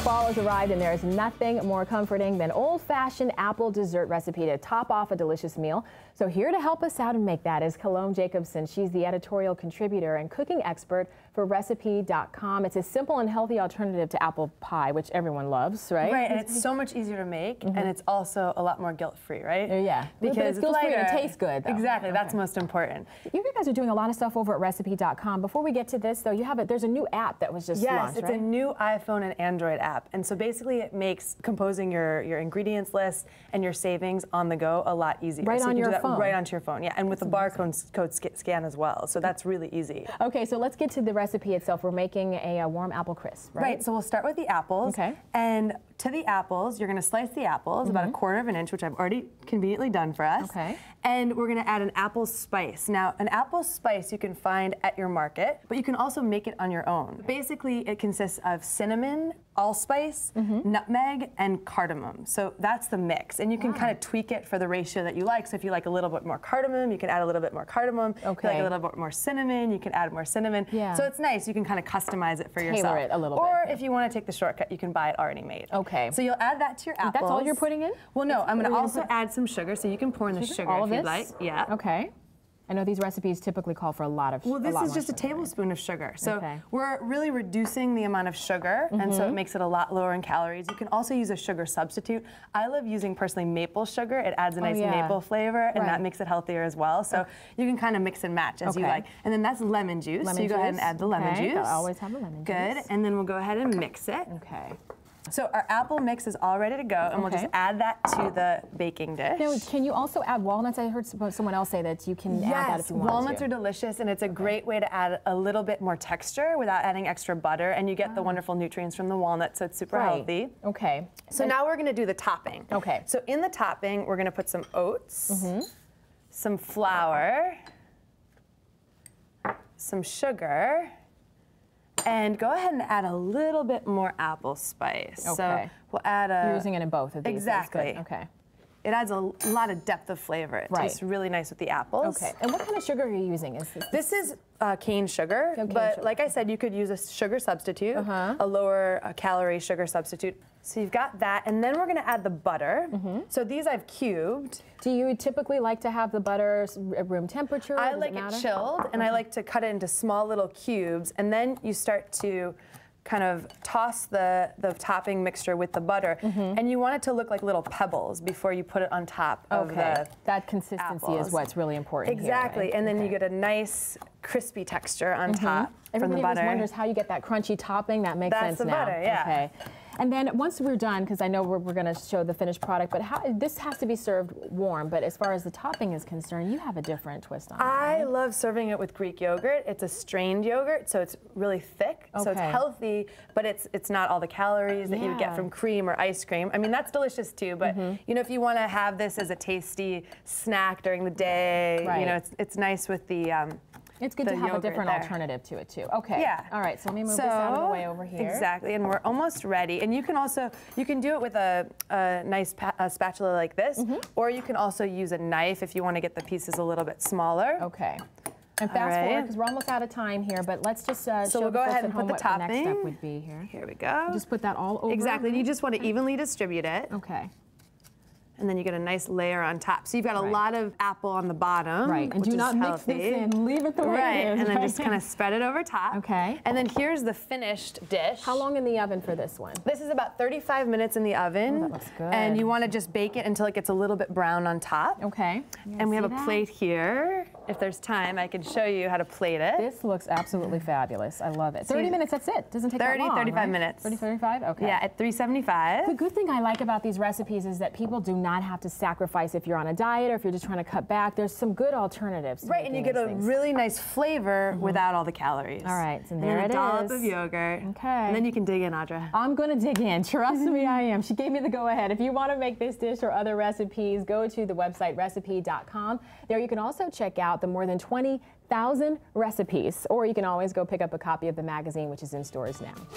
Fall has arrived and there is nothing more comforting than old-fashioned apple dessert recipe to top off a delicious meal. So here to help us out and make that is Cologne Jacobson. She's the editorial contributor and cooking expert for Recipe.com. It's a simple and healthy alternative to apple pie, which everyone loves, right? Right, and it's so much easier to make, and it's also a lot more guilt-free, right? Yeah, because it's guilt-free and it tastes good, though. Exactly, that's most important. You guys are doing a lot of stuff over at Recipe.com. Before we get to this, though, there's a new app that was just launched, Yes, it's a new iPhone and Android app, and so basically it makes composing your ingredients list and your savings on the go a lot easier. Right on your phone. Right onto your phone, yeah, and with the barcode scan as well, so that's really easy. Okay, so let's get to the recipe itself. We're making a warm apple crisp, right? Right, so we'll start with the apples. Okay. And to the apples, you're going to slice the apples about 1/4 of an inch, which I've already conveniently done for us. Okay. And we're going to add an apple spice. Now, an apple spice you can find at your market, but you can also make it on your own. Basically, it consists of cinnamon, allspice, nutmeg, and cardamom. So that's the mix. And you can kind of tweak it for the ratio that you like. So if you like a little bit more cardamom, you can add a little bit more cardamom. Okay. If you like a little bit more cinnamon, you can add more cinnamon. Yeah. So it's nice. You can kind of customize it for yourself. Tailor it a little bit. Or if you want to take the shortcut, you can buy it already made. Okay. So you'll add that to your apples. That's all you're putting in? Well, no, I'm going to also add some sugar, so you can pour in the sugar all if of you'd this? like. Yeah. Okay. I know these recipes typically call for a lot of sugar. Well, this is just a tablespoon of sugar. So Okay. we're really reducing the amount of sugar, and so it makes it a lot lower in calories. You can also use a sugar substitute. I love using personally maple sugar. It adds a nice maple flavor, and that makes it healthier as well. So you can kind of mix and match as you like. And then that's lemon juice. So you go ahead and add the lemon juice. I always have the lemon juice. Good. And then we'll go ahead and mix it. Okay. So our apple mix is all ready to go, and we'll just add that to the baking dish. Now, can you also add walnuts? I heard someone else say that you can add that if you want to. Walnuts are delicious, and it's a great way to add a little bit more texture without adding extra butter, and you get the wonderful nutrients from the walnut, so it's super healthy. Okay. So now we're going to do the topping. Okay. So in the topping, we're going to put some oats, some flour, some sugar, and go ahead and add a little bit more apple spice. Okay. So we'll add a... You're using it in both of these. Exactly. Okay. It adds a lot of depth of flavor. It tastes really nice with the apples. Okay. And what kind of sugar are you using? This is cane sugar, but like I said, you could use a sugar substitute, a lower calorie sugar substitute. So you've got that, and then we're going to add the butter. So these I've cubed. Do you typically like to have the butter at room temperature? I like it chilled, and I like to cut it into small little cubes, and then you start to kind of toss the topping mixture with the butter, and you want it to look like little pebbles before you put it on top of the that consistency apples. is what's really important Exactly, here, right? and then you get a nice crispy texture on top from the Everybody butter. always wonders how you get that crunchy topping. That makes sense now. That's the butter, yeah. Okay. And then once we're done, because I know we're going to show the finished product, but this has to be served warm. But as far as the topping is concerned, you have a different twist on it. I love serving it with Greek yogurt. It's a strained yogurt, so it's really thick, so it's healthy, but it's not all the calories that you would get from cream or ice cream. I mean, that's delicious too, but you know, if you want to have this as a tasty snack during the day, you know, it's nice with the it's good to have a different alternative to it too. Okay. Yeah. All right. So let me move this out of the way over here. Exactly, and we're almost ready. And you can do it with a nice spatula like this, or you can also use a knife if you want to get the pieces a little bit smaller. Okay. And fast forward because we're almost out of time here, but let's just so we'll go ahead and put the topping. The next step would be here. Here we go. Just put that all over. Exactly. You just want to evenly distribute it. Okay. And then you get a nice layer on top. So you've got a lot of apple on the bottom. Right, and do not mix this in. Leave it the way it is. And then just kind of spread it over top. Okay. And then here's the finished dish. How long in the oven for this one? This is about 35 minutes in the oven. Oh, that looks good. And you want to just bake it until it gets a little bit brown on top. Okay. And we have a plate here. If there's time, I can show you how to plate it. This looks absolutely fabulous. I love it. 30 minutes, that's it. Doesn't take that long, 35 minutes. 30, 35? Okay. Yeah, at 375. The good thing I like about these recipes is that people do not have to sacrifice if you're on a diet or if you're just trying to cut back. There's some good alternatives to and you get a really nice flavor without all the calories. All right, so there it is. A dollop of yogurt. Okay. And then you can dig in, Audra. I'm going to dig in. Trust me, I am. She gave me the go-ahead. If you want to make this dish or other recipes, go to the website Recipe.com. There you can also check out the more than 20,000 recipes, or you can always go pick up a copy of the magazine, which is in stores now.